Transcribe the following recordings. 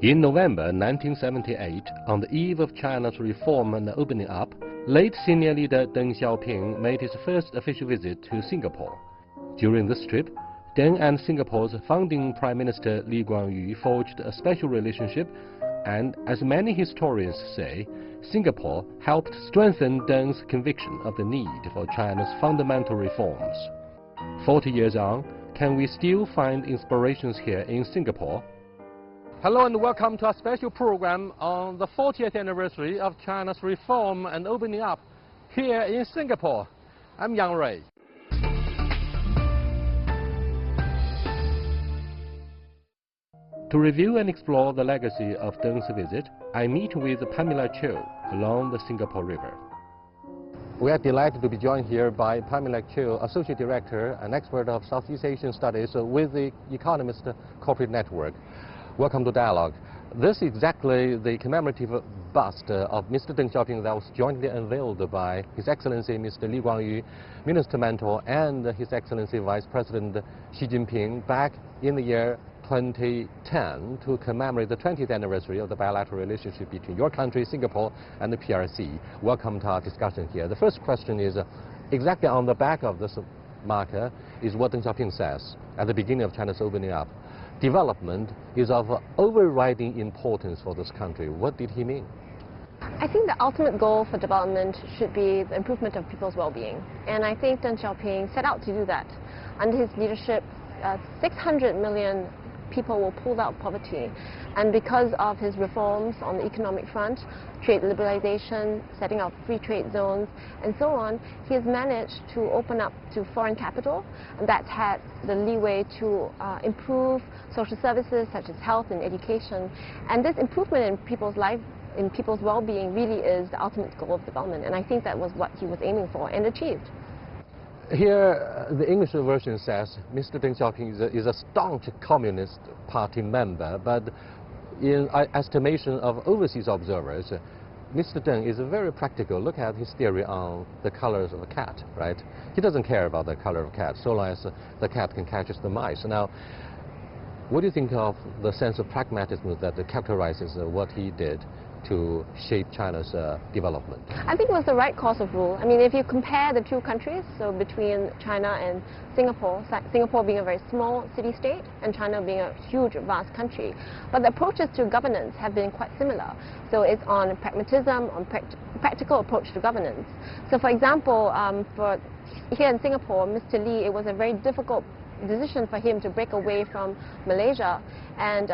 In November 1978, on the eve of China's reform and opening up, late senior leader Deng Xiaoping made his first official visit to Singapore. During this trip, Deng and Singapore's founding Prime Minister Lee Kuan Yew forged a special relationship, and as many historians say, Singapore helped strengthen Deng's conviction of the need for China's fundamental reforms. 40 years on, can we still find inspirations here in Singapore? Hello and welcome to our special program on the 40th anniversary of China's reform and opening up here in Singapore. I'm Yang Rui. To review and explore the legacy of Deng's visit, I meet with Pamela Chiu along the Singapore River. We are delighted to be joined here by Pamela Chiu, Associate Director and expert of Southeast Asian Studies with the Economist Corporate Network. Welcome to Dialogue. This is exactly the commemorative bust of Mr. Deng Xiaoping that was jointly unveiled by His Excellency Mr. Lee Kuan Yew, Minister Mentor, and His Excellency Vice President Xi Jinping back in the year 2010 to commemorate the 20th anniversary of the bilateral relationship between your country, Singapore, and the PRC. Welcome to our discussion here. The first question is, exactly on the back of this marker is what Deng Xiaoping says at the beginning of China's opening up. Development is of overriding importance for this country. What did he mean? I think the ultimate goal for development should be the improvement of people's well-being. And I think Deng Xiaoping set out to do that. Under his leadership, 600 million people were pulled out of poverty. And because of his reforms on the economic front, trade liberalization, setting up free trade zones, and so on, he has managed to open up to foreign capital, and that's had the leeway to improve social services such as health and education. And this improvement in people's life, in people's well-being, really is the ultimate goal of development. And I think that was what he was aiming for and achieved. Here, the English version says Mr. Deng Xiaoping is a staunch Communist Party member, but in estimation of overseas observers, Mr. Deng is very practical. Look at his theory on the colors of a cat, right? He doesn't care about the color of a cat, so long as the cat can catch the mice. Now, what do you think of the sense of pragmatism that characterizes what he did to shape China's development? I think it was the right course of rule. I mean, if you compare the two countries, so between China and Singapore, Singapore being a very small city-state and China being a huge, vast country, but the approaches to governance have been quite similar. So it's on pragmatism, on practical approach to governance. So for example, for here in Singapore, Mr. Lee, it was a very difficult decision for him to break away from Malaysia and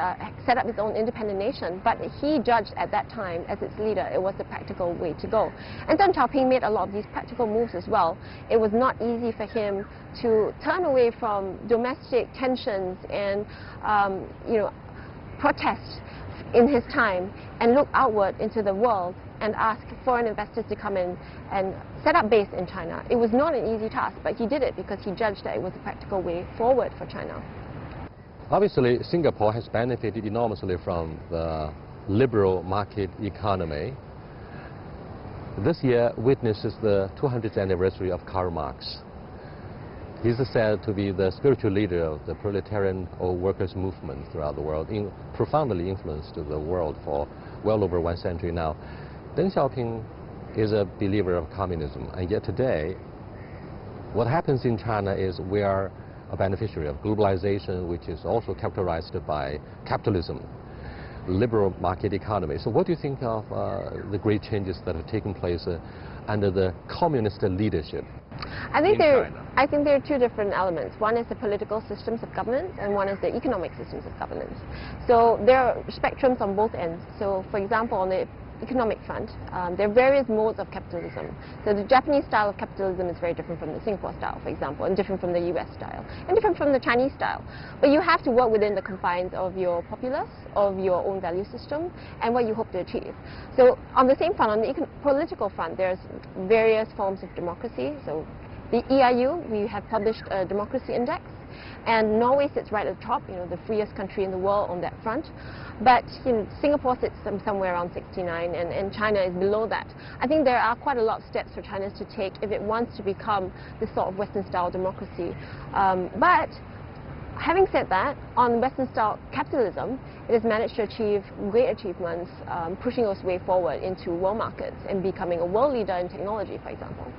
set up his own independent nation, but he judged at that time, as its leader, it was the practical way to go. And Deng Xiaoping made a lot of these practical moves as well. It was not easy for him to turn away from domestic tensions and protests in his time and look outward into the world and ask foreign investors to come in and set up base in China. It was not an easy task, but he did it because he judged that it was a practical way forward for China. Obviously, Singapore has benefited enormously from the liberal market economy. This year witnesses the 200th anniversary of Karl Marx. He's said to be the spiritual leader of the proletarian or workers' movement throughout the world, profoundly influenced the world for well over 1 century now. Deng Xiaoping is a believer of communism, and yet today, what happens in China is we are a beneficiary of globalization, which is also characterized by capitalism, liberal market economy. So what do you think of the great changes that have taken place under the communist leadership? I think there are two different elements. One is the political systems of governance, and one is the economic systems of governance. So there are spectrums on both ends. So for example, on the economic front, there are various modes of capitalism. So the Japanese style of capitalism is very different from the Singapore style, for example, and different from the US style, and different from the Chinese style. But you have to work within the confines of your populace, of your own value system, and what you hope to achieve. So on the same front, on the political front, there's various forms of democracy. So the EIU, we have published a democracy index, and Norway sits right at the top, the freest country in the world on that front. But Singapore sits somewhere around 69, and China is below that. I think there are quite a lot of steps for China to take if it wants to become this sort of Western-style democracy. But Having said that, on Western-style capitalism, it has managed to achieve great achievements, pushing its way forward into world markets and becoming a world leader in technology, for example.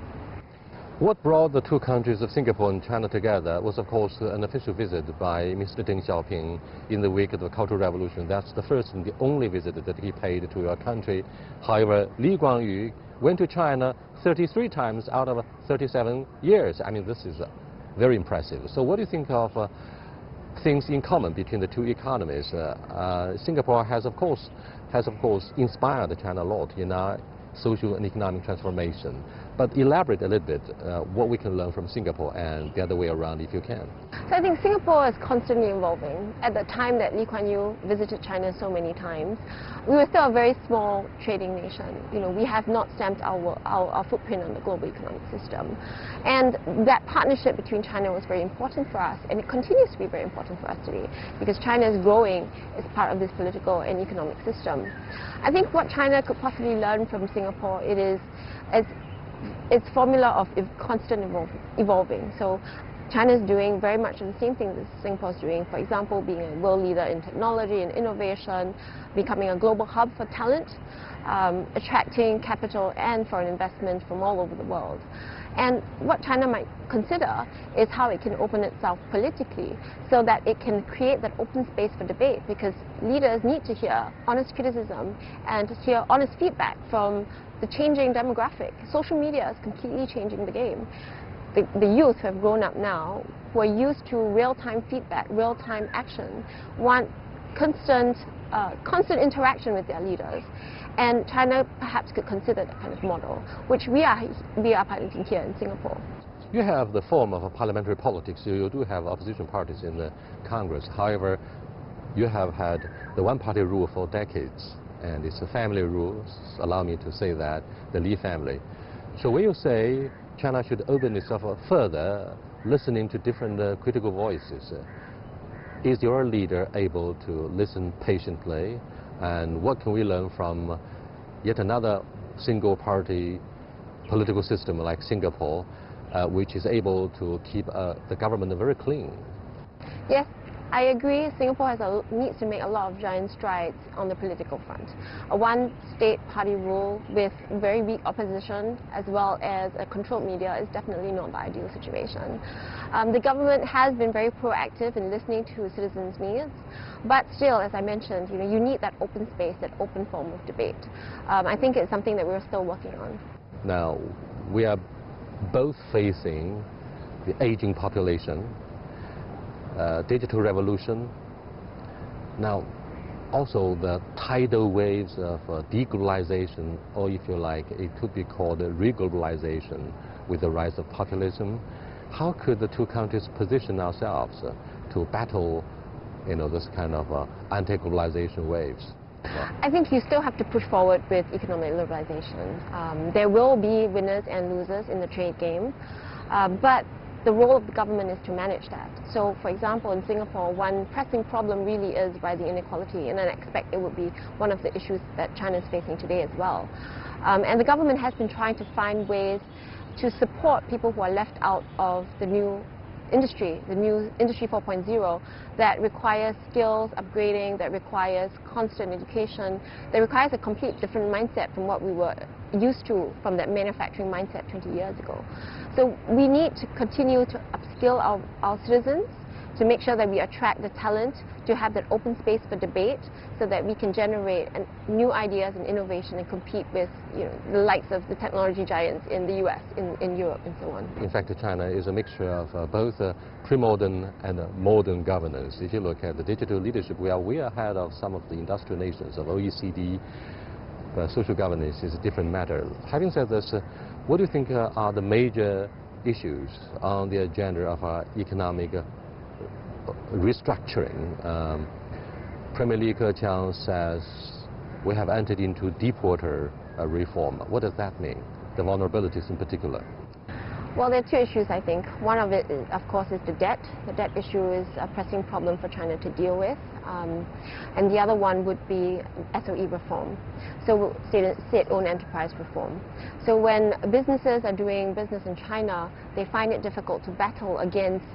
What brought the two countries of Singapore and China together was, of course, an official visit by Mr. Deng Xiaoping in the wake of the Cultural Revolution. That's the first and the only visit that he paid to your country. However, Li Guangyu went to China 33 times out of 37 years. I mean, this is very impressive. So what do you think of things in common between the two economies? Singapore has of course inspired China a lot in our social and economic transformation. But elaborate a little bit what we can learn from Singapore and the other way around if you can. So I think Singapore is constantly evolving. At the time that Lee Kuan Yew visited China so many times, we were still a very small trading nation. You know, we have not stamped our footprint on the global economic system. And that partnership between China was very important for us, and it continues to be very important for us today, because China is growing as part of this political and economic system. I think what China could possibly learn from Singapore, it is its formula of constant evolving. So China is doing very much the same things that Singapore is doing. For example, being a world leader in technology and innovation, becoming a global hub for talent, attracting capital and foreign investment from all over the world. And what China might consider is how it can open itself politically so that it can create that open space for debate, because leaders need to hear honest criticism and to hear honest feedback from the changing demographic. Social media is completely changing the game. The youth who have grown up now, who are used to real-time feedback, real-time action, want constant interaction with their leaders. And China perhaps could consider that kind of model, which we are piloting here in Singapore. You have the form of a parliamentary politics. You do have opposition parties in the Congress. However, you have had the one-party rule for decades, and it's a family rule, allow me to say that, the Li family. So when you say China should open itself up further, listening to different critical voices, is your leader able to listen patiently? And what can we learn from yet another single-party political system like Singapore, which is able to keep the government very clean? Yes, I agree. Singapore needs to make a lot of giant strides on the political front. A one-state party rule with very weak opposition as well as a controlled media is definitely not the ideal situation. The government has been very proactive in listening to citizens' needs, but still, as I mentioned, you need that open space, that open form of debate. I think it's something that we're still working on. Now, we are both facing the aging population, digital revolution, now also the tidal waves of deglobalization, or if you like, it could be called reglobalization with the rise of populism. How could the two countries position ourselves to battle, this kind of anti-globalization waves? I think you still have to push forward with economic liberalization. There will be winners and losers in the trade game, but the role of the government is to manage that. So, for example, in Singapore, one pressing problem really is rising inequality, and I expect it would be one of the issues that China is facing today as well. And the government has been trying to find ways to support people who are left out of the new industry, the new Industry 4.0, that requires skills upgrading, that requires constant education, that requires a complete different mindset from what we were used to from that manufacturing mindset 20 years ago. So we need to continue to upskill our citizens, to make sure that we attract the talent, to have that open space for debate, so that we can generate new ideas and innovation and compete with the likes of the technology giants in the US, in Europe, and so on. In fact, China is a mixture of both pre-modern and modern governance. If you look at the digital leadership, we are ahead of some of the industrial nations of OECD. Social governance is a different matter. Having said this, what do you think are the major issues on the agenda of our economic restructuring? Premier Li Keqiang says we have entered into deep-water reform. What does that mean, the vulnerabilities in particular? Well, there are two issues, I think. One of it, of course, is the debt. The debt issue is a pressing problem for China to deal with. And the other one would be SOE reform, so state-owned enterprise reform. So when businesses are doing business in China, they find it difficult to battle against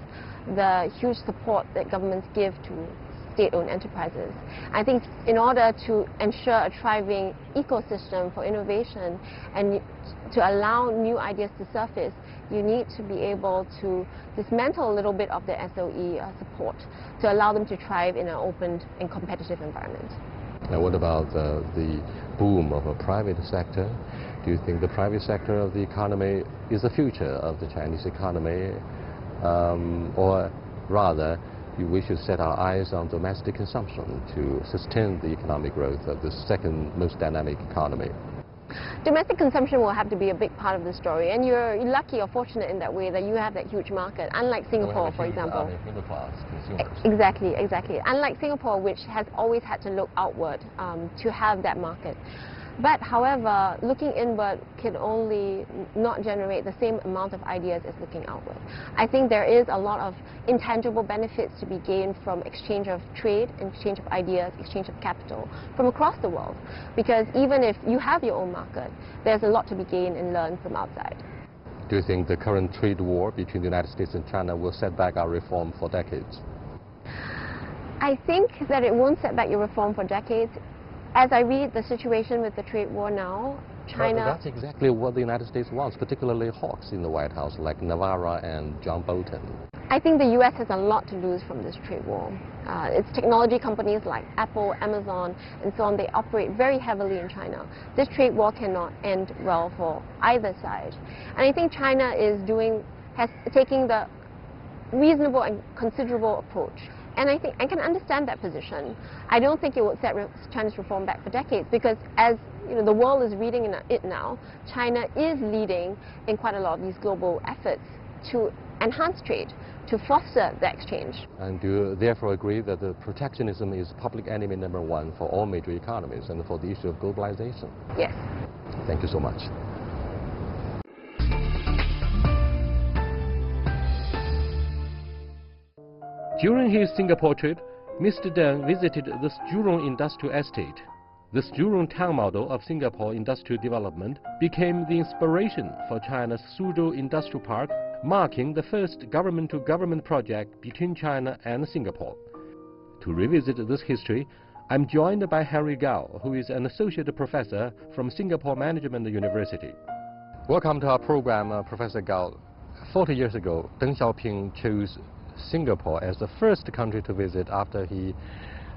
the huge support that governments give to state-owned enterprises. I think in order to ensure a thriving ecosystem for innovation and to allow new ideas to surface, you need to be able to dismantle a little bit of the SOE support to allow them to thrive in an open and competitive environment. Now, what about the boom of a private sector? Do you think the private sector of the economy is the future of the Chinese economy? Or rather, we should set our eyes on domestic consumption to sustain the economic growth of the second most dynamic economy? Domestic consumption will have to be a big part of the story, and you're lucky or fortunate in that way that you have that huge market, unlike Singapore, for example. Middle class consumers. Exactly, exactly. Unlike Singapore, which has always had to look outward to have that market. But however, looking inward can only not generate the same amount of ideas as looking outward. I think there is a lot of intangible benefits to be gained from exchange of trade, exchange of ideas, exchange of capital from across the world. Because even if you have your own market, there's a lot to be gained and learned from outside. Do you think the current trade war between the United States and China will set back our reform for decades? I think that it won't set back your reform for decades. As I read the situation with the trade war now, China... But that's exactly what the United States wants, particularly hawks in the White House, like Navarro and John Bolton. I think the U.S. has a lot to lose from this trade war. Its technology companies like Apple, Amazon, and so on, they operate very heavily in China. This trade war cannot end well for either side. And I think China is taking the reasonable and considerable approach. And I think I can understand that position. I don't think it will set China's reform back for decades, because as the world is reading it now, China is leading in quite a lot of these global efforts to enhance trade, to foster the exchange. And do you therefore agree that the protectionism is public enemy #1 for all major economies and for the issue of globalization? Yes. Thank you so much. During his Singapore trip, Mr. Deng visited the Jurong Industrial Estate. This Jurong town model of Singapore industrial development became the inspiration for China's Suzhou Industrial Park, marking the first government-to-government project between China and Singapore. To revisit this history, I'm joined by Harry Gao, who is an associate professor from Singapore Management University. Welcome to our program, Professor Gao. 40 years ago, Deng Xiaoping chose Singapore as the first country to visit after he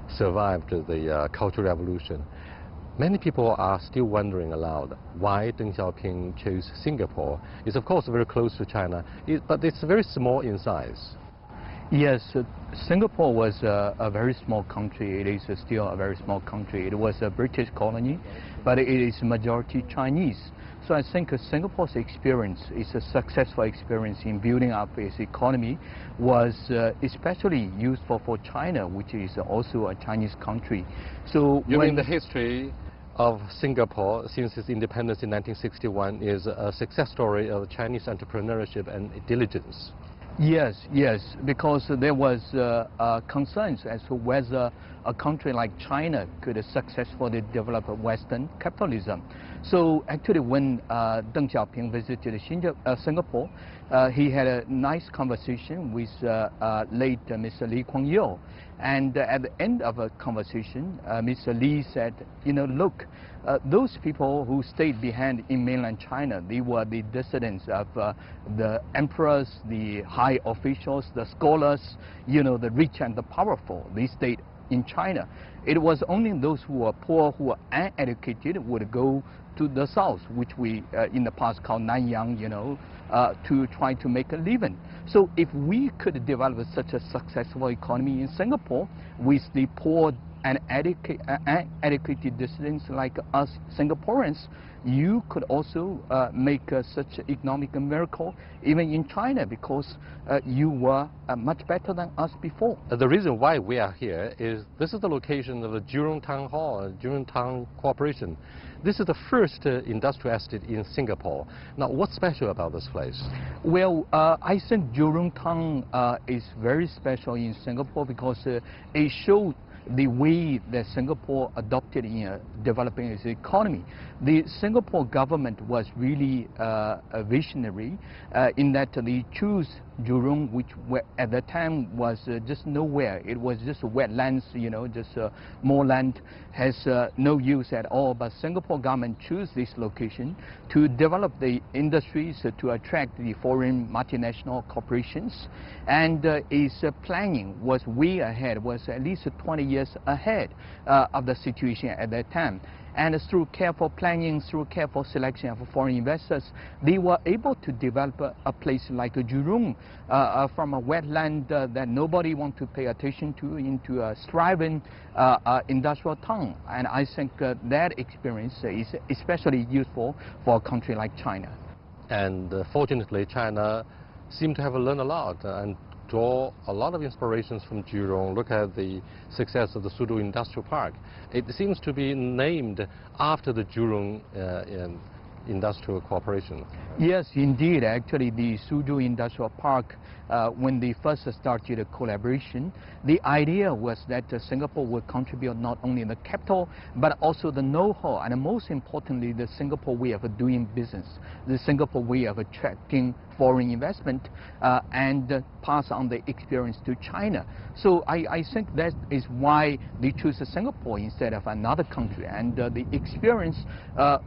survived the Cultural Revolution. Many people are still wondering aloud why Deng Xiaoping chose Singapore. It's of course very close to China, but it's very small in size. Yes, Singapore was a very small country. It is still a very small country. It was a British colony, but it is majority Chinese. So I think Singapore's experience is a successful experience in building up its economy, was especially useful for China, which is also a Chinese country. So you mean the history of Singapore since its independence in 1961 is a success story of Chinese entrepreneurship and diligence? Yes, yes, because there was concerns as to whether a country like China could successfully develop Western capitalism. So actually when Deng Xiaoping visited Singapore, he had a nice conversation with late Mr. Lee Kuan Yew. And at the end of a conversation, Mr. Lee said, look, those people who stayed behind in mainland China, they were the descendants of the emperors, the high officials, the scholars, the rich and the powerful. They stayed in China. It was only those who were poor, who were uneducated, would go to the south, which we in the past called Nanyang, to try to make a living. So if we could develop such a successful economy in Singapore with the poor and uneducated dissidents like us Singaporeans, you could also make such economic miracle even in China, because you were much better than us before. The reason why we are here is this is the location of the Jurong Town Hall, Jurong Town Corporation. This is the first industrial estate in Singapore. Now, what's special about this place? Well, I think Jurong Town is very special in Singapore because it showed the way that Singapore adopted in developing its economy. The Singapore government was really a visionary in that they choose Jurong, which at the time was just nowhere. It was just wetlands, just more land, has no use at all. But Singapore government chose this location to develop the industries, to attract the foreign multinational corporations, and its planning was way ahead, was at least 20 years ahead of the situation at that time. And through careful planning, through careful selection of foreign investors, they were able to develop a place like Jurong from a wetland that nobody wants to pay attention to into a thriving industrial town. And I think that experience is especially useful for a country like China. And fortunately, China seemed to have learned a lot and draw a lot of inspirations from Jurong. Look at the success of the Suzhou Industrial Park. It seems to be named after the Jurong Industrial Corporation. Yes, indeed. Actually, the Suzhou Industrial Park, when they first started a collaboration, the idea was that Singapore would contribute not only the capital, but also the know-how, and most importantly, the Singapore way of doing business, the Singapore way of attracting foreign investment, and pass on the experience to China. So I think that is why they chose Singapore instead of another country. And the experience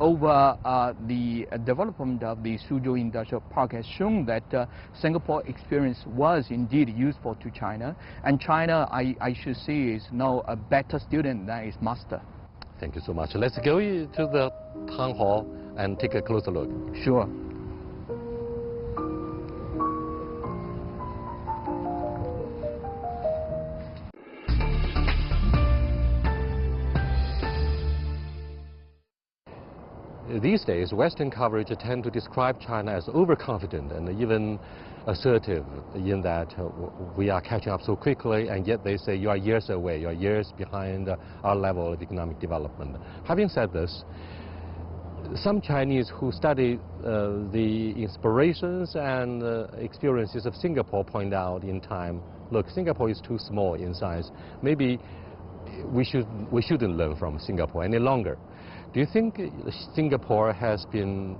over the development of the Suzhou Industrial Park has shown that Singapore experience was indeed useful to China, and China, I should say, is now a better student than its master. Thank you so much. Let's go to the town hall and take a closer look. Sure. These days, Western coverage tend to describe China as overconfident and even assertive in that we are catching up so quickly, and yet they say you are years away, you are years behind our level of economic development. Having said this, some Chinese who study the inspirations and experiences of Singapore point out in time, look, Singapore is too small in size. Maybe we shouldn't learn from Singapore any longer. Do you think Singapore has been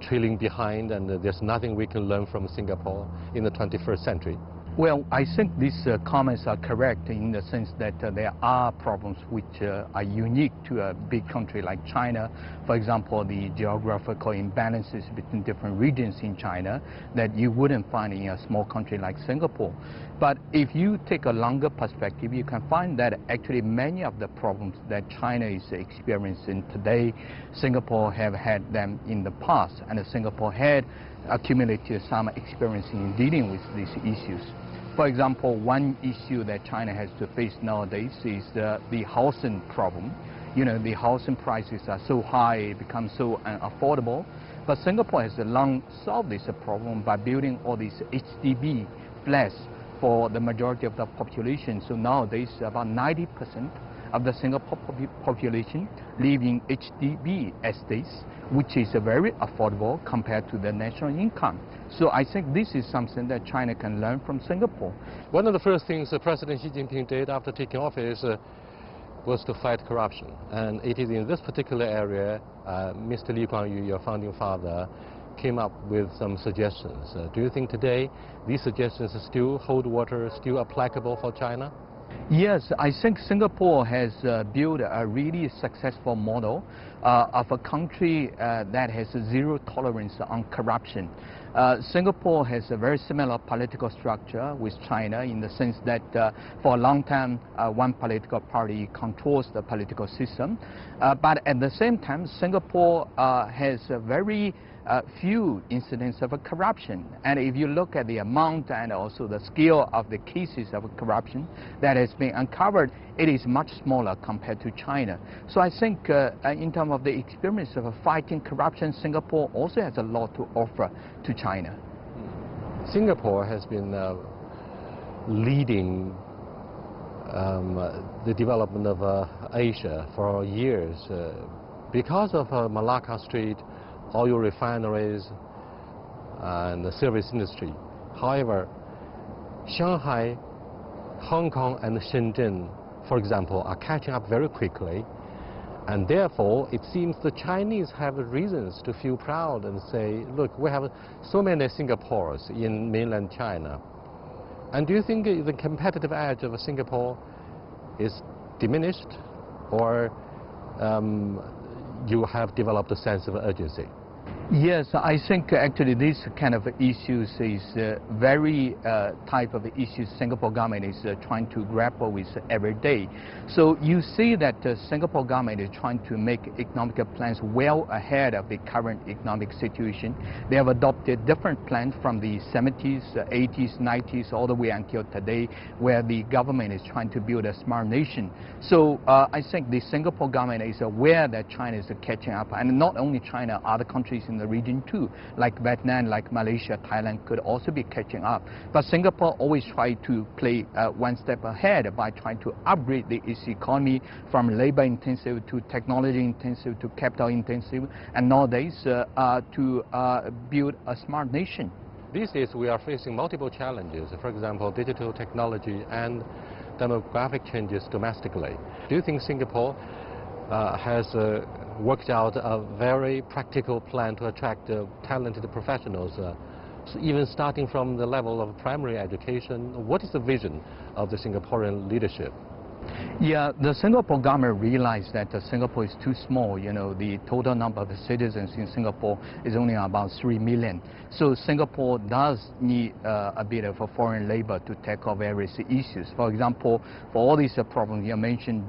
trailing behind and there's nothing we can learn from Singapore in the 21st century? Well, I think these comments are correct in the sense that there are problems which are unique to a big country like China. For example, the geographical imbalances between different regions in China that you wouldn't find in a small country like Singapore. But if you take a longer perspective, you can find that actually many of the problems that China is experiencing today, Singapore have had them in the past, and Singapore had accumulated some experience in dealing with these issues. For example, one issue that China has to face nowadays is the housing problem. The housing prices are so high, it becomes so unaffordable. But Singapore has long solved this problem by building all these HDB flats for the majority of the population. So nowadays, about 90% of the Singapore population live in HDB estates, which is very affordable compared to the national income. So I think this is something that China can learn from Singapore. One of the first things President Xi Jinping did after taking office was to fight corruption. And it is in this particular area, Mr. Lee Kuan Yew, your founding father, came up with some suggestions. Do you think today these suggestions still hold water, still applicable for China? Yes, I think Singapore has built a really successful model of a country that has zero tolerance on corruption. Singapore has a very similar political structure with China in the sense that for a long time one political party controls the political system. But at the same time, Singapore has a very few incidents of corruption. And if you look at the amount and also the scale of the cases of corruption that has been uncovered, it is much smaller compared to China. So I think in terms of the experience of fighting corruption, Singapore also has a lot to offer to China. Singapore has been leading the development of Asia for years because of Malacca Street, oil refineries, and the service industry. However, Shanghai, Hong Kong, and Shenzhen, for example, are catching up very quickly. And therefore, it seems the Chinese have reasons to feel proud and say, look, we have so many Singapores in mainland China. And do you think the competitive edge of Singapore is diminished, or you have developed a sense of urgency? Yes, I think actually this kind of issues is very type of issues Singapore government is trying to grapple with every day. So you see that the Singapore government is trying to make economic plans well ahead of the current economic situation. They have adopted different plans from the 70s, 80s, 90s, all the way until today, where the government is trying to build a smart nation. So I think the Singapore government is aware that China is catching up, and not only China, other countries in the region too, like Vietnam, like Malaysia, Thailand could also be catching up. But Singapore always try to play one step ahead by trying to upgrade its economy from labor intensive to technology intensive to capital intensive, and nowadays to build a smart nation. These days we are facing multiple challenges, for example, digital technology and demographic changes domestically. Do you think Singapore has worked out a very practical plan to attract talented professionals, so even starting from the level of primary education? What is the vision of the Singaporean leadership? Yeah, the Singapore government realized that Singapore is too small. You know, the total number of citizens in Singapore is only about 3 million. So Singapore does need a bit of a foreign labor to tackle various issues. For example, for all these problems you mentioned,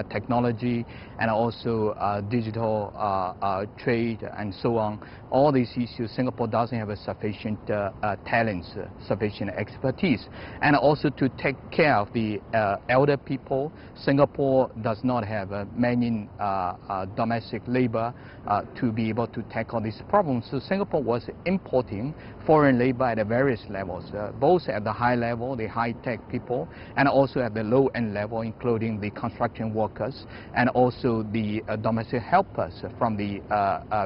technology and also digital trade and so on, all these issues, Singapore doesn't have a sufficient talents, sufficient expertise. And also to take care of the elder people, Singapore does not have many domestic labor to be able to tackle these problems. So Singapore was importing foreign labor at various levels, both at the high level, the high-tech people, and also at the low-end level, including the construction workers and also the domestic helpers from the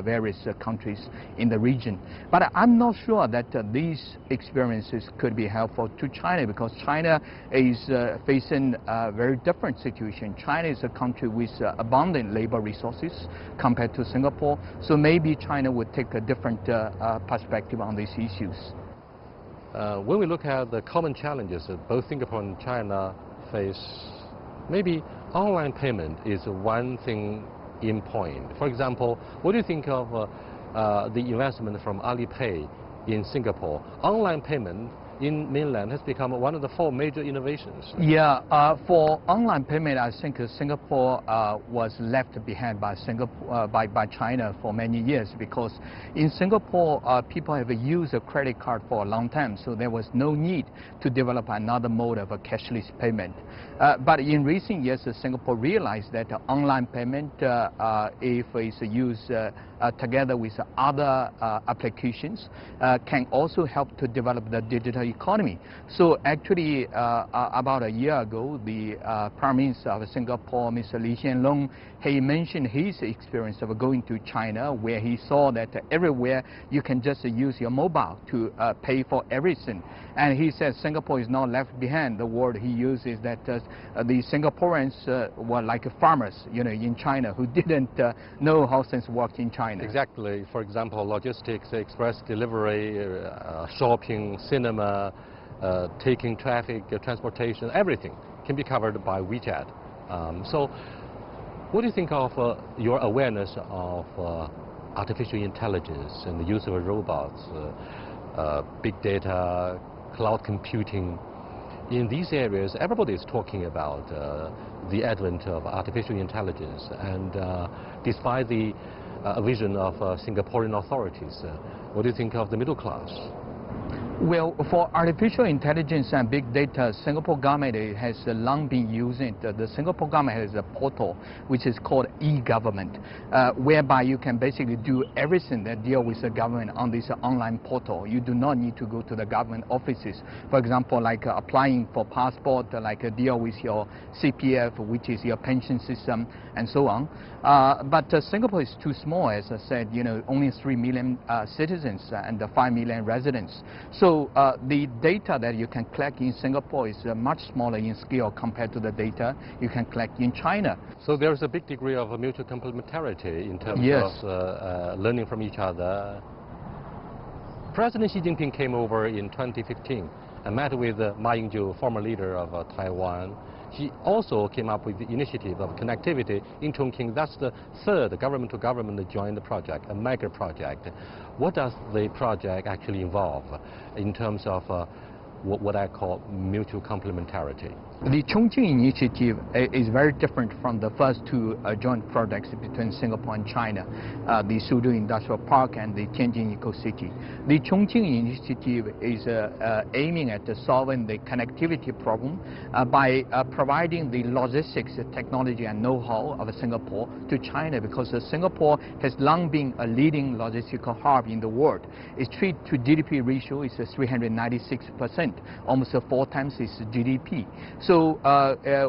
various countries in the region. But I'm not sure that these experiences could be helpful to China, because China is facing a very different situation. China is a country with abundant labor resources compared to Singapore, so maybe China would take a different perspective on these issues. When we look at the common challenges that both Singapore and China face, maybe online payment is one thing in point. For example, what do you think of the investment from Alipay in Singapore? Online payment in mainland has become one of the 4 major innovations. Yeah, for online payment, I think Singapore was left behind by China for many years, because in Singapore people have used a credit card for a long time, so there was no need to develop another mode of a cashless payment. But in recent years, Singapore realized that online payment, if it's used together with other applications, can also help to develop the digital economy. So actually, about a year ago, the Prime Minister of Singapore, Mr. Lee Hsien Loong, he mentioned his experience of going to China, where he saw that everywhere you can just use your mobile to pay for everything. And he said Singapore is not left behind. The word he uses that the Singaporeans were like farmers, you know, in China, who didn't know how things worked in China. Exactly. For example, logistics, express delivery, shopping, cinema, taking traffic, transportation, everything can be covered by WeChat. So what do you think of your awareness of artificial intelligence and the use of robots, big data, cloud computing? In these areas, everybody is talking about the advent of artificial intelligence, and despite the vision of Singaporean authorities, what do you think of the middle class? Well, for artificial intelligence and big data, Singapore government has long been using it. The Singapore government has a portal which is called e-government, whereby you can basically do everything that deal with the government on this online portal. You do not need to go to the government offices. For example, like applying for passport, like deal with your CPF, which is your pension system, and so on. But Singapore is too small, as I said, you know, only 3 million citizens and 5 million residents. So So the data that you can collect in Singapore is much smaller in scale compared to the data you can collect in China. So there's a big degree of mutual complementarity in terms of learning from each other. President Xi Jinping came over in 2015 and met with Ma Ying-jeou, former leader of Taiwan. He also came up with the initiative of connectivity in Chongqing. That's the third government-to-government joint project, a mega project. What does the project actually involve in terms of what I call mutual complementarity? The Chongqing initiative is very different from the first two joint projects between Singapore and China, the Suzhou Industrial Park and the Tianjin Eco-City. The Chongqing initiative is aiming at solving the connectivity problem by providing the logistics technology and know-how of Singapore to China, because Singapore has long been a leading logistical hub in the world. Its trade to GDP ratio is 396%, almost 4 times its GDP. So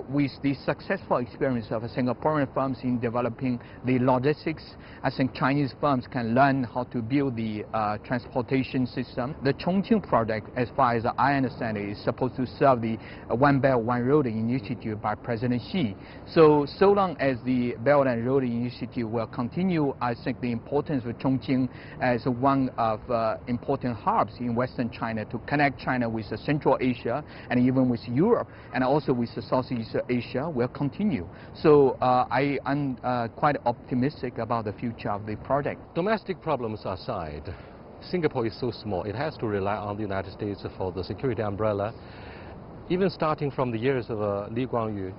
with the successful experience of Singaporean firms in developing the logistics, I think Chinese firms can learn how to build the transportation system. The Chongqing project, as far as I understand it, is supposed to serve the One Belt, One Road initiative by President Xi. So long as the Belt and Road initiative will continue, I think the importance of Chongqing as one of important hubs in Western China to connect China with Central Asia and even with Europe and also with Southeast Asia will continue. So I'm quite optimistic about the future of the project. Domestic problems aside, Singapore is so small, it has to rely on the United States for the security umbrella. Even starting from the years of Lee Kuan Yew,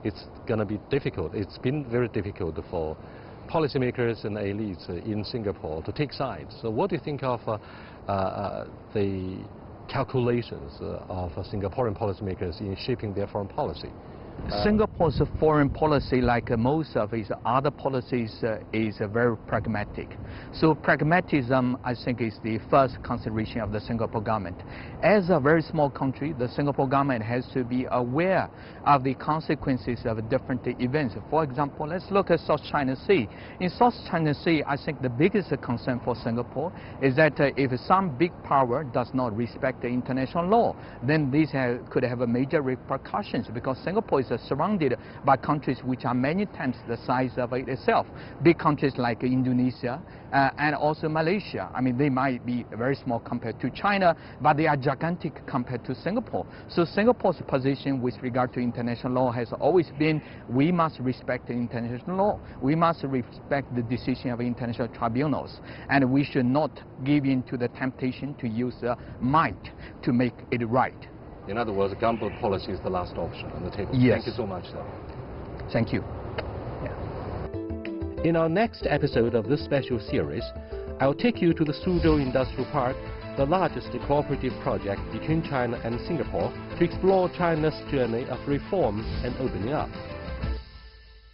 it's going to be difficult. It's been very difficult for policymakers and elites in Singapore to take sides. So what do you think of the calculations of Singaporean policymakers in shaping their foreign policy? Singapore's foreign policy, like most of its other policies, is very pragmatic. So pragmatism, I think, is the first consideration of the Singapore government. As a very small country, the Singapore government has to be aware of the consequences of different events. For example, let's look at South China Sea. In South China Sea, I think the biggest concern for Singapore is that if some big power does not respect the international law, then this could have a major repercussions, because Singapore is surrounded by countries which are many times the size of it itself. Big countries like Indonesia and also Malaysia. I mean, they might be very small compared to China, but they are gigantic compared to Singapore. So Singapore's position with regard to international law has always been, we must respect the international law. We must respect the decision of international tribunals, and we should not give in to the temptation to use might to make it right. In other words, gunboat policy is the last option on the table. Yes. Thank you so much, sir. Thank you. In our next episode of this special series, I'll take you to the Suzhou Industrial Park, the largest cooperative project between China and Singapore, to explore China's journey of reform and opening up.